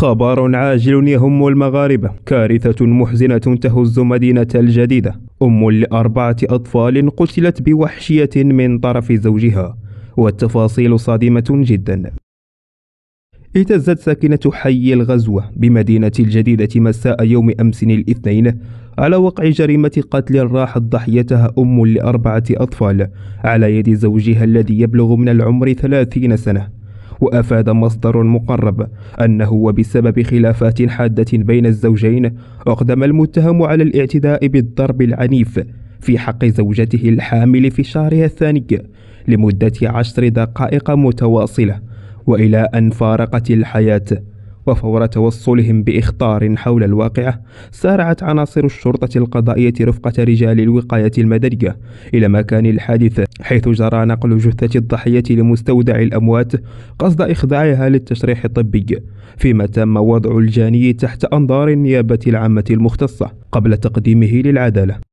خبر عاجل يهم المغاربة. كارثة محزنة تهز مدينة الجديدة. ل4 أطفال قتلت بوحشية من طرف زوجها، والتفاصيل صادمة جدا. اهتزت ساكنة حي الغزوة بمدينة الجديدة مساء يوم أمس الاثنين على وقع جريمة قتل راحت ضحيتها ل4 أطفال على يد زوجها الذي يبلغ من العمر 30 سنة. وأفاد مصدر مقرب أنه وبسبب خلافات حادة بين الزوجين أقدم المتهم على الاعتداء بالضرب العنيف في حق زوجته الحامل في شهرها الثاني لمدة 10 دقائق متواصلة، وإلى أن فارقت الحياة. وفور توصلهم بإخطار حول الواقعة، سارعت عناصر الشرطة القضائية رفقة رجال الوقاية المدنية إلى مكان الحادث، حيث جرى نقل جثة الضحية لمستودع الأموات قصد إخضاعها للتشريح الطبي، فيما تم وضع الجاني تحت أنظار النيابة العامة المختصة قبل تقديمه للعدالة.